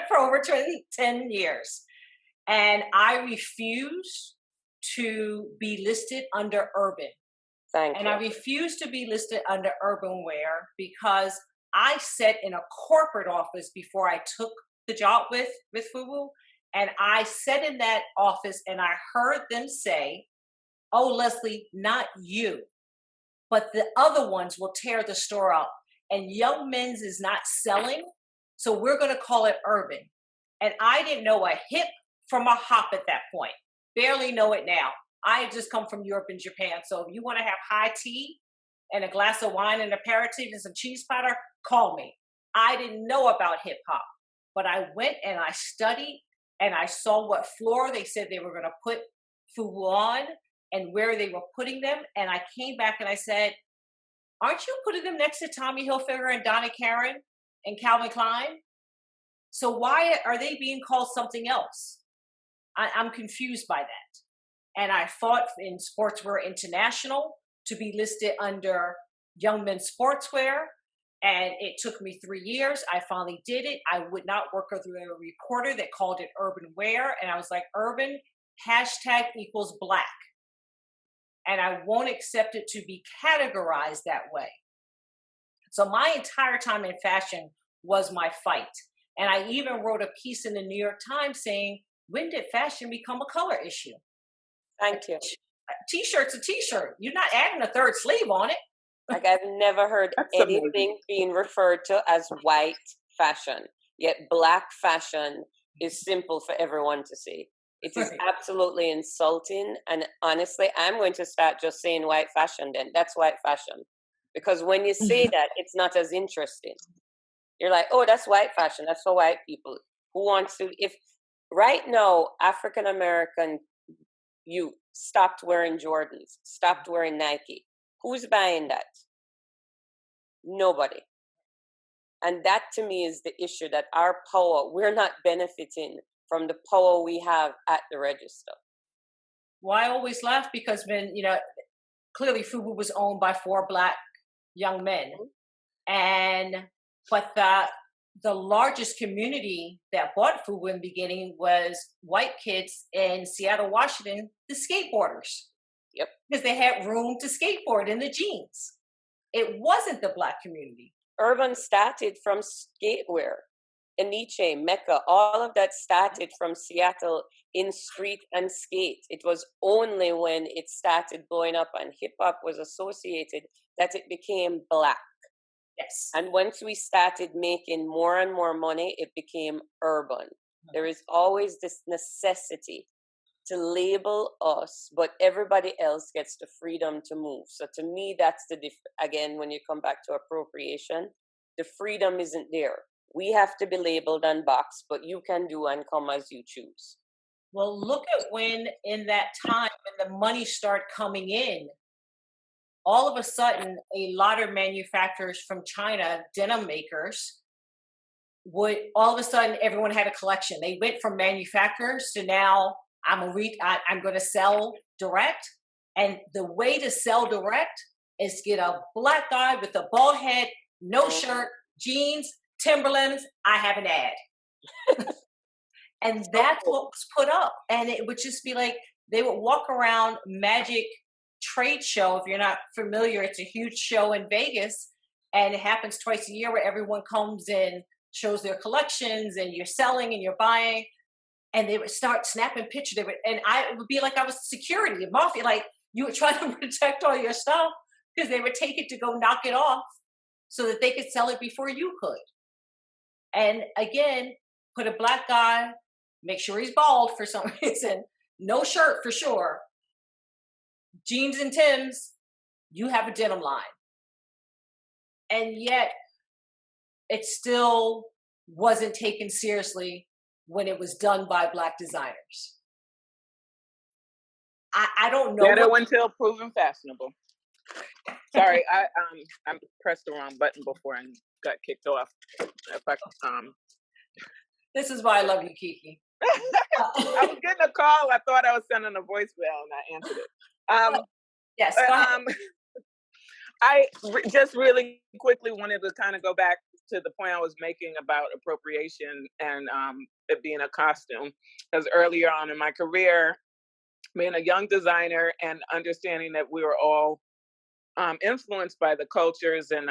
[SPEAKER 3] For over 10 years. And I refuse to be listed under urban.
[SPEAKER 8] Thank
[SPEAKER 3] And
[SPEAKER 8] you.
[SPEAKER 3] I refuse to be listed under urban wear because I sat in a corporate office before I took the job with FUBU. And I sat in that office and I heard them say, "Oh, Leslie, not you, but the other ones will tear the store up. And Young Men's is not selling, so we're going to call it urban." And I didn't know a hip from a hop at that point. Barely know it now. I had just come from Europe and Japan. So if you want to have high tea and a glass of wine and aperitif and some cheese platter, call me. I didn't know about hip hop, but I went and I studied and I saw what floor they said they were going to put FUBU on and where they were putting them. And I came back and I said, "Aren't you putting them next to Tommy Hilfiger and Donna Karan and Calvin Klein? So why are they being called something else?" I'm confused by that. And I fought in Sportswear International to be listed under Young Men's Sportswear. And it took me 3 years. I finally did it. I would not work with a reporter that called it urban wear. And I was like, urban hashtag equals black. And I won't accept it to be categorized that way. So my entire time in fashion was my fight. And I even wrote a piece in the New York Times saying, when did fashion become a color issue?
[SPEAKER 8] Thank you.
[SPEAKER 3] A t-shirt's a t-shirt. You're not adding a third sleeve on it.
[SPEAKER 8] Like, I've never heard
[SPEAKER 5] That's
[SPEAKER 8] anything
[SPEAKER 5] amazing.
[SPEAKER 8] being referred to as white fashion, yet black fashion is simple for everyone to see. It is
[SPEAKER 3] Right.
[SPEAKER 8] absolutely insulting. And honestly, I'm going to start just saying white fashion then. That's white fashion. Because when you say that, it's not as interesting. You're like, oh, that's white fashion. That's for white people. Who wants to, if right now, African American youth stopped wearing Jordans, stopped wearing Nike, who's buying that? Nobody. And that to me is the issue, that our power, we're not benefiting from the power we have at the register.
[SPEAKER 3] Well, I always laugh because when, clearly FUBU was owned by 4 Black young men. But the largest community that bought FUBU in the beginning was white kids in Seattle, Washington, the skateboarders.
[SPEAKER 8] Yep.
[SPEAKER 3] Because they had room to skateboard in the jeans. It wasn't the Black community.
[SPEAKER 8] Urban started from skatewear. Aniche, Mecca, all of that started from Seattle in street and skate. It was only when it started blowing up and hip hop was associated that it became Black.
[SPEAKER 3] Yes.
[SPEAKER 8] And once we started making more and more money, it became urban. There is always this necessity to label us, but everybody else gets the freedom to move. So to me, that's again, when you come back to appropriation, the freedom isn't there. We have to be labeled and boxed, but you can do and come as you choose.
[SPEAKER 3] Well, look at when in that time when the money started coming in, all of a sudden, a lot of manufacturers from China, denim makers, would all of a sudden everyone had a collection. They went from manufacturers to now I'm going to sell direct, and the way to sell direct is get a Black guy with a bald head, no shirt, jeans, Timberlands. I have an ad. And that's what was put up. And it would just be like, they would walk around Magic trade show. If you're not familiar, it's a huge show in Vegas, and it happens twice a year where everyone comes in, shows their collections, and you're selling and you're buying. And they would start snapping pictures. It would be like I was security, mafia, like you were trying to protect all your stuff because they would take it to go knock it off so that they could sell it before you could. And again, put a Black guy, make sure he's bald for some reason, no shirt for sure, jeans and Timbs, you have a denim line. And yet it still wasn't taken seriously when it was done by Black designers. I don't know.
[SPEAKER 5] Ghetto until proven fashionable. Sorry, I pressed the wrong button before and got kicked off.
[SPEAKER 3] This is why I love you, Kiki.
[SPEAKER 5] I was getting a call. I thought I was sending a voicemail, and I answered it.
[SPEAKER 3] Yes, go ahead.
[SPEAKER 5] I just really quickly wanted to kind of go back to the point I was making about appropriation and it being a costume. Because earlier on in my career, being a young designer and understanding that we were all influenced by the cultures, and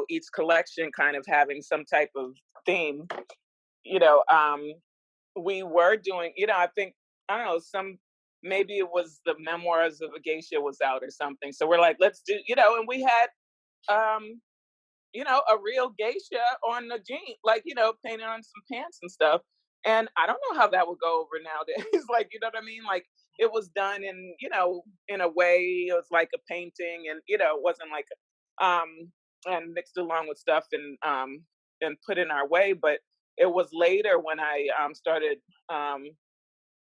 [SPEAKER 5] each collection kind of having some type of theme. You know, we were doing, I think, I don't know, maybe it was the Memoirs of a Geisha was out or something. So we're like, let's do, and we had, um, a real geisha on the jean, like, painted on some pants and stuff. And I don't know how that would go over nowadays. Like, you know what I mean? Like, it was done in a way, it was like a painting, and, it wasn't like, and mixed along with stuff, and put in our way. But it was later when I started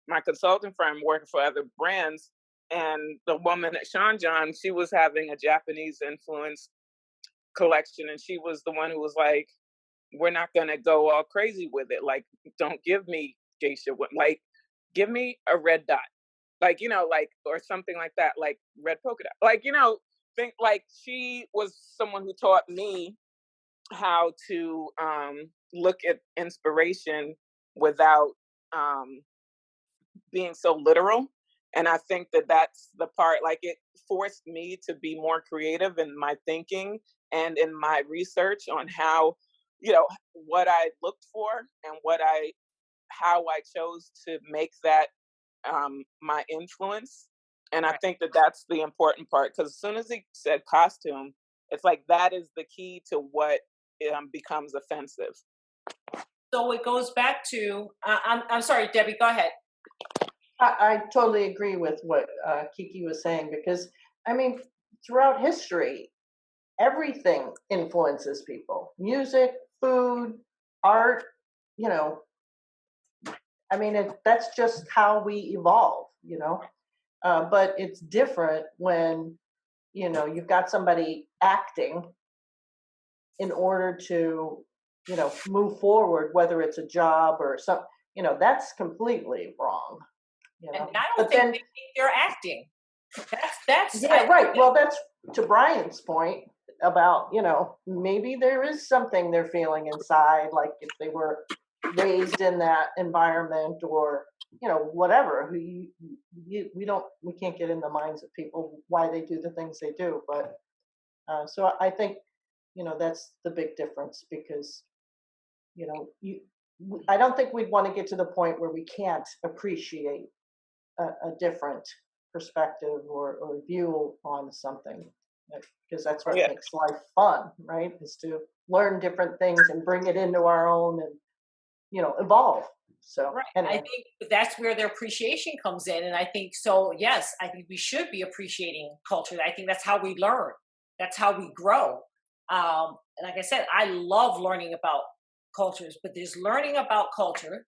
[SPEAKER 5] my consulting firm working for other brands. And the woman at Sean John, she was having a Japanese influence collection, and she was the one who was like, we're not gonna go all crazy with it. Like, don't give me geisha, like, give me a red dot, like, like, or something like that, like red polka dot, like, think, like, she was someone who taught me how to look at inspiration without being so literal. And I think that that's the part, like, it forced me to be more creative in my thinking and in my research on how, what I looked for, and how I chose to make that my influence. And I think that that's the important part, because as soon as he said costume, it's like that is the key to what becomes offensive.
[SPEAKER 3] So it goes back to, I'm sorry, Debbie, go ahead.
[SPEAKER 4] I totally agree with what Kiki was saying, because, I mean, throughout history, everything influences people. Music, food, art, I mean, that's just how we evolve, but it's different when, you've got somebody acting in order to, move forward, whether it's a job or something, that's completely wrong.
[SPEAKER 3] And I don't think they think they're acting. That's
[SPEAKER 4] yeah, right. Well, that's to Brian's point about, maybe there is something they're feeling inside, like if they were raised in that environment, or, whatever. We can't get in the minds of people why they do the things they do. But so I think, that's the big difference, because, I don't think we'd want to get to the point where we can't appreciate a different perspective or view on something, because that's what makes life fun, right? Is to learn different things and bring it into our own, and evolve. So
[SPEAKER 3] right.
[SPEAKER 4] Anyway.
[SPEAKER 3] I think that's where the appreciation comes in. And I think so, yes, I think we should be appreciating culture. I think that's how we learn, that's how we grow. Like I said, I love learning about cultures, but there's learning about culture,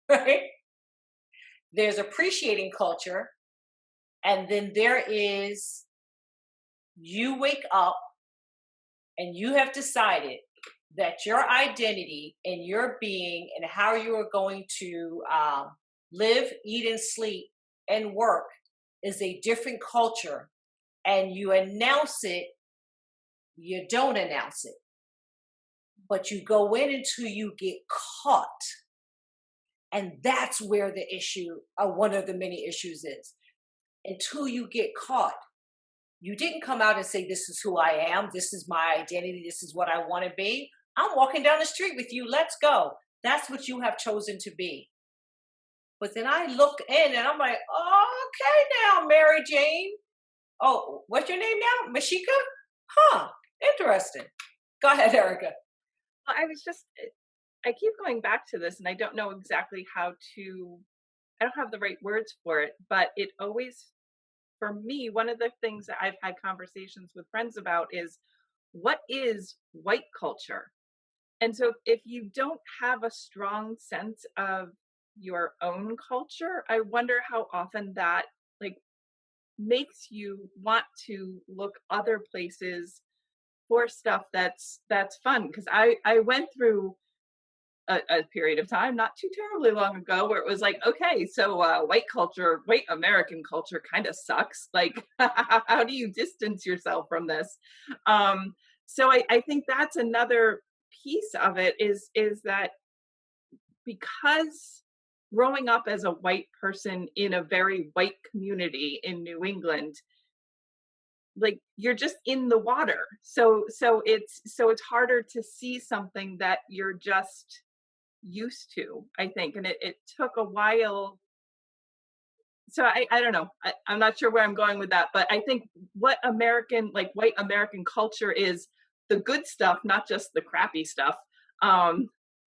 [SPEAKER 3] right? There's appreciating culture, and then there is, you wake up and you have decided that your identity and your being and how you are going to live, eat, and sleep and work is a different culture, and you announce it, you don't announce it, but you go in until you get caught. And that's where the issue, one of the many issues is. Until you get caught, you didn't come out and say, this is who I am, this is my identity, this is what I want to be. I'm walking down the street with you, let's go. That's what you have chosen to be. But then I look in and I'm like, oh, okay now, Mary Jane. Oh, what's your name now? Mashika? Huh, interesting. Go ahead, Erica.
[SPEAKER 6] Well, I keep going back to this, and I don't know exactly I don't have the right words for it, but it always, for me, one of the things that I've had conversations with friends about is, what is white culture? And so if you don't have a strong sense of your own culture, I wonder how often that makes you want to look other places for stuff that's fun. Because I went through a period of time not too terribly long ago where it was like, okay, so white American culture kind of sucks. Like, how do you distance yourself from this? So I think that's another piece of it, is that because growing up as a white person in a very white community in New England, like you're just in the water. So it's harder to see something that you're just used to, I think. And it took a while. So I don't know. I'm not sure where I'm going with that, but I think what American, like white American culture is the good stuff, not just the crappy stuff.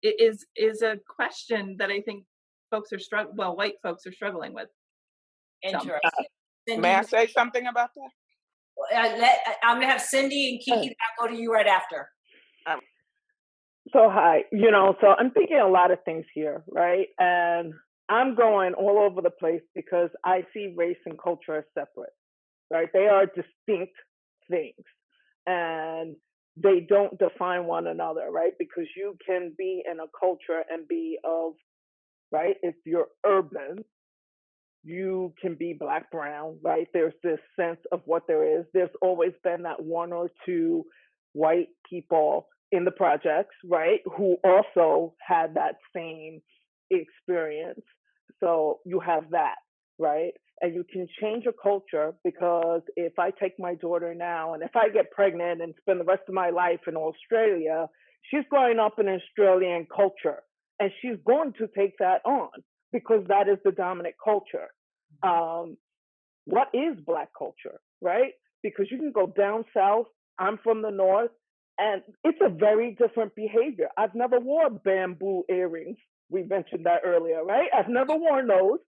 [SPEAKER 6] It is a question that I think folks are white folks are struggling with.
[SPEAKER 3] Interesting.
[SPEAKER 5] May I say something about that?
[SPEAKER 3] I'm going to have Cindy and Kiki, I'll go to you right after.
[SPEAKER 9] So hi, so I'm thinking a lot of things here, right? And I'm going all over the place because I see race and culture as separate, right? They are distinct things and they don't define one another, right? Because you can be in a culture and be of, right? If you're urban, you can be Black, brown, right? There's this sense of what there is. There's always been that one or two white people in the projects, right, who also had that same experience. So you have that, right? And you can change a culture because if I take my daughter now and if I get pregnant and spend the rest of my life in Australia, she's growing up in Australian culture and she's going to take that on because that is the dominant culture. What is Black culture, right? Because you can go down south, I'm from the north, and it's a very different behavior. I've never worn bamboo earrings. We mentioned that earlier, right? I've never worn those.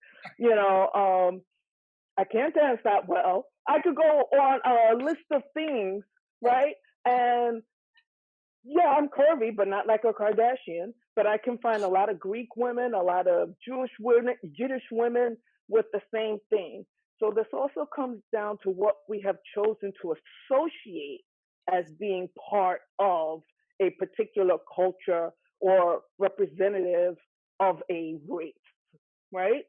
[SPEAKER 9] I can't dance that well. I could go on a list of things, right? And yeah, I'm curvy, but not like a Kardashian. But I can find a lot of Greek women, a lot of Jewish women, Yiddish women with the same thing. So this also comes down to what we have chosen to associate as being part of a particular culture or representative of a race, right?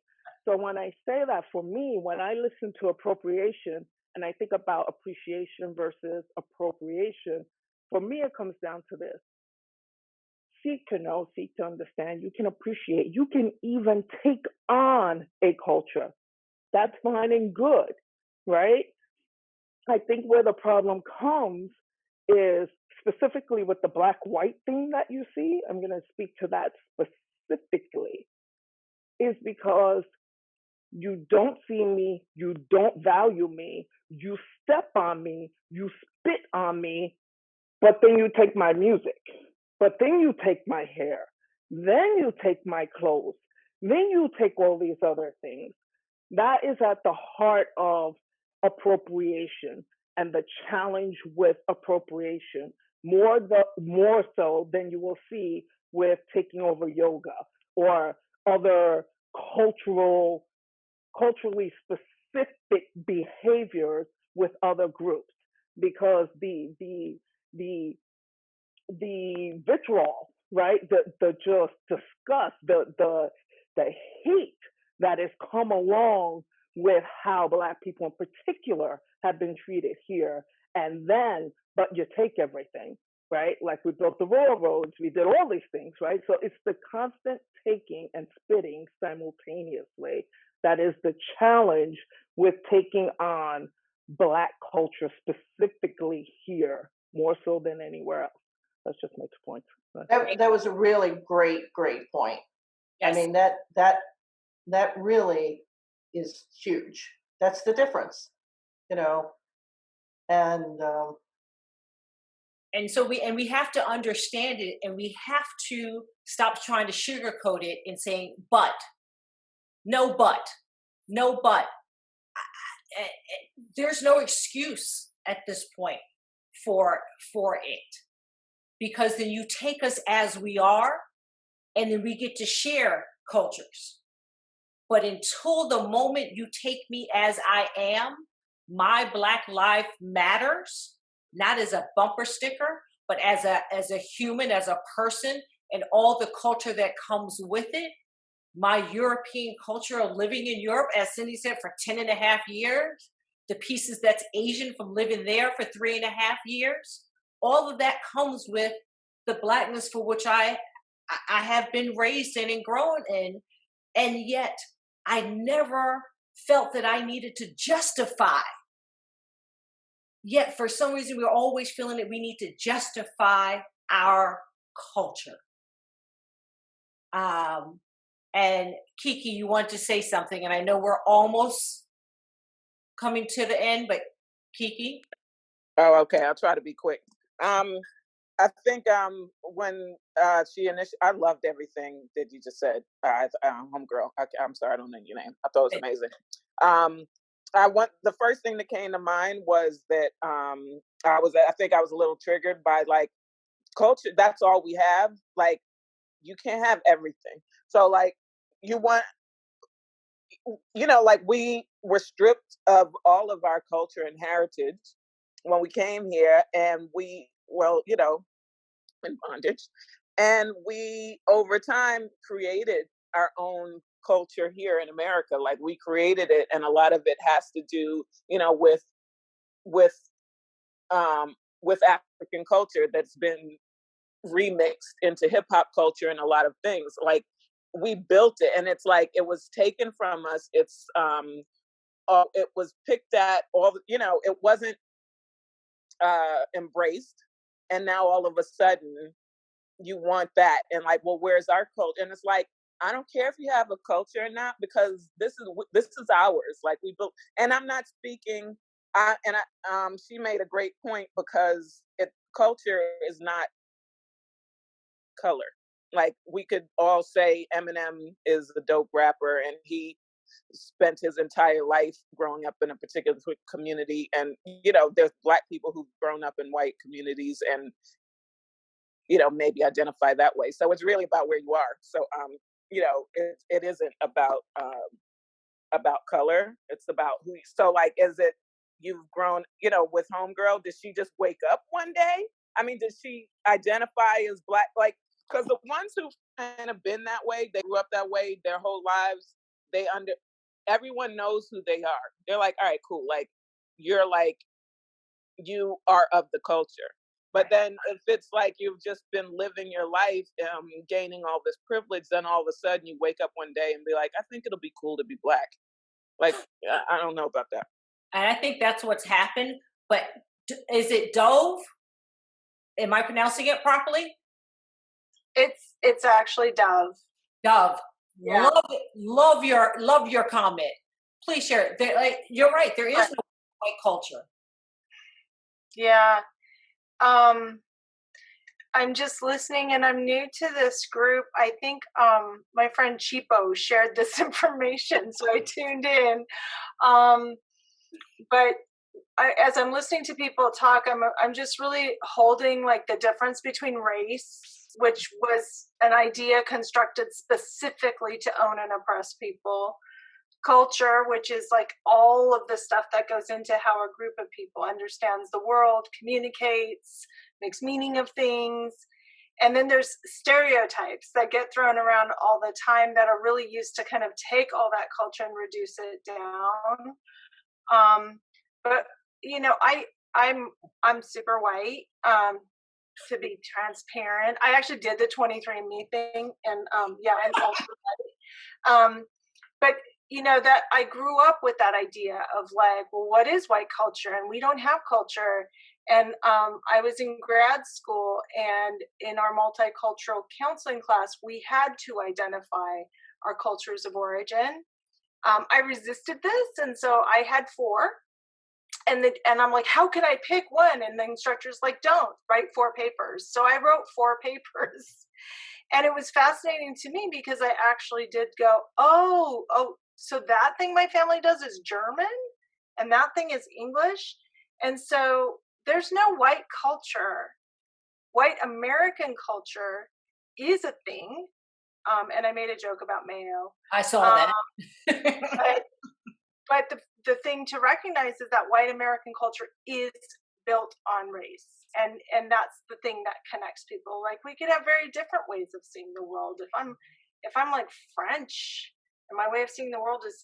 [SPEAKER 9] So when I say that, for me, when I listen to appropriation and I think about appreciation versus appropriation, for me, it comes down to this. Seek to know, seek to understand. You can appreciate. You can even take on a culture. That's fine and good, right? I think where the problem comes is specifically with the Black-white thing that you see, I'm going to speak to that specifically, is because you don't see me, you don't value me, you step on me, you spit on me, but then you take my music, but then you take my hair, then you take my clothes, then you take all these other things. That is at the heart of appropriation and the challenge with appropriation, more so than you will see with taking over yoga or other culturally specific behaviors with other groups, because the vitriol, right, the just disgust, the hate that has come along with how Black people in particular have been treated here. And then, but you take everything, right? Like we built the railroads, we did all these things, right? So it's the constant taking and spitting simultaneously that is the challenge with taking on Black culture specifically here, more so than anywhere else. That's just my 2 points.
[SPEAKER 4] That was a really great point. Yes. I mean, that really is huge. That's the difference, and
[SPEAKER 3] so we have to understand it, and we have to stop trying to sugarcoat it and saying but. There's no excuse at this point for it, because then you take us as we are, and then we get to share cultures. But until the moment you take me as I am, my Black life matters, not as a bumper sticker, but as a human, as a person, and all the culture that comes with it. My European culture of living in Europe, as Cindy said, for 10.5 years, the pieces that's Asian from living there for 3.5 years, all of that comes with the Blackness for which I have been raised in and grown in. And yet I never felt that I needed to justify yet for some reason we're always feeling that we need to justify our culture. And Kiki, you want to say something, and I know we're almost coming to the end, but Kiki?
[SPEAKER 5] Oh, okay. I'll try to be quick. I think when she initially, I loved everything that you just said. Homegirl, I'm sorry, I don't know your name. I thought it was amazing. The first thing that came to mind was that I think I was a little triggered by like culture. That's all we have. Like you can't have everything. So like you want, like we were stripped of all of our culture and heritage when we came here, and in bondage. And we, over time, created our own culture here in America. Like we created it, and a lot of it has to do, with African culture that's been remixed into hip hop culture and a lot of things. Like we built it, and it's like it was taken from us. It was picked at it wasn't embraced, and now all of a sudden you want that, and like, well, where's our culture? And it's like, I don't care if you have a culture or not, because this is ours. Like we built, and I'm not speaking. She made a great point, because culture is not color. Like we could all say Eminem is a dope rapper, and he spent his entire life growing up in a particular community, and there's Black people who've grown up in white communities, and maybe identify that way. So it's really about where you are. So it isn't about color. It's about who so like, is it you've grown with Homegirl? Did she just wake up one day? I mean, did she identify as Black? Like, because the ones who kind of been that way, they grew up that way their whole lives, everyone knows who they are. They're like, all right, cool. Like you're like, you are of the culture. But then if it's like you've just been living your life, gaining all this privilege, then all of a sudden you wake up one day and be like, I think it'll be cool to be Black. Like, I don't know about that.
[SPEAKER 3] And I think that's what's happened. But is it Dove? Am I pronouncing it properly?
[SPEAKER 10] It's actually Dove.
[SPEAKER 3] Dove.
[SPEAKER 10] Yeah.
[SPEAKER 3] Love your comment. Please share it. Like, you're right. There is no white culture.
[SPEAKER 10] Yeah. I'm just listening, and I'm new to this group. I think my friend Chipo shared this information, so I tuned in. But as I'm listening to people talk, I'm just really holding like the difference between race, which was an idea constructed specifically to own and oppress people, culture, which is like all of the stuff that goes into how a group of people understands the world, communicates, makes meaning of things. And then there's stereotypes that get thrown around all the time that are really used to kind of take all that culture and reduce it down. But I'm super white. To be transparent, I actually did the 23andMe thing, and I'm also white. But that I grew up with that idea of like, well, what is white culture? And we don't have culture. And I was in grad school, and in our multicultural counseling class, we had to identify our cultures of origin. I resisted this, and so I had 4. And I'm like, how can I pick one? And the instructor's like, don't write 4 papers. So I wrote 4 papers. And it was fascinating to me, because I actually did go, oh, so that thing my family does is German, and that thing is English. And so there's no white culture. White American culture is a thing. And I made a joke about mayo.
[SPEAKER 3] I saw that.
[SPEAKER 10] But the thing to recognize is that white American culture is built on race. And that's the thing that connects people. Like, we could have very different ways of seeing the world. If I'm like French, and my way of seeing the world is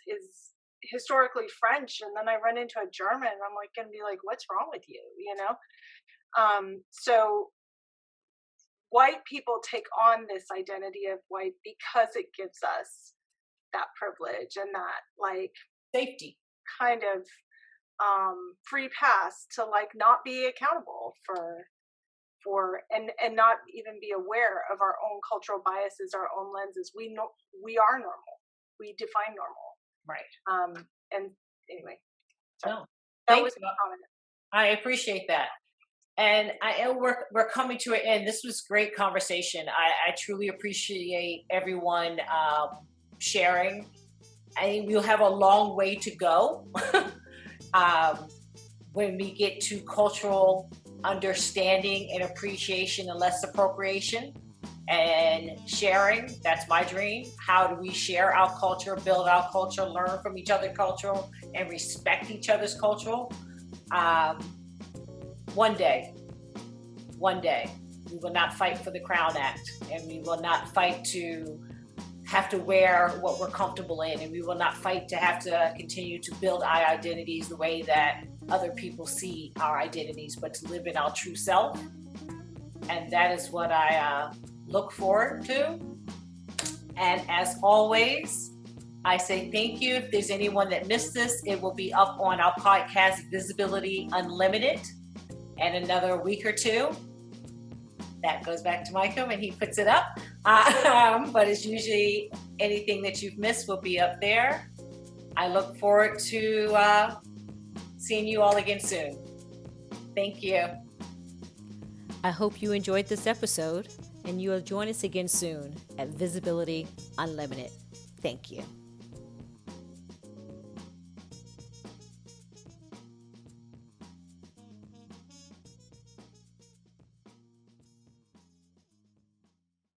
[SPEAKER 10] historically French, and then I run into a German, I'm like gonna be like, what's wrong with you? So white people take on this identity of white because it gives us that privilege and that like
[SPEAKER 3] safety
[SPEAKER 10] kind of free pass to like not be accountable for and not even be aware of our own cultural biases, our own lenses. We know we are normal. We define normal.
[SPEAKER 3] Right.
[SPEAKER 10] And anyway, so
[SPEAKER 3] No,
[SPEAKER 10] that was my comment.
[SPEAKER 3] I appreciate that. And we're coming to an end. This was great conversation. I truly appreciate everyone sharing. I think we'll have a long way to go when we get to cultural understanding and appreciation and less appropriation and sharing. That's my dream. How do we share our culture, build our culture, learn from each other's cultural, and respect each other's cultural? One day, we will not fight for the Crown Act, and we will not fight to have to wear what we're comfortable in, and we will not fight to have to continue to build our identities the way that other people see our identities, but to live in our true self. And that is what I look forward to. And as always, I say thank you. If there's anyone that missed this, it will be up on our podcast, Visibility Unlimited, in another week or two. That goes back to Michael when he puts it up. But it's usually anything that you've missed will be up there. I look forward to seeing you all again soon. Thank you.
[SPEAKER 1] I hope you enjoyed this episode, and you'll join us again soon at Visibility Unlimited. Thank you.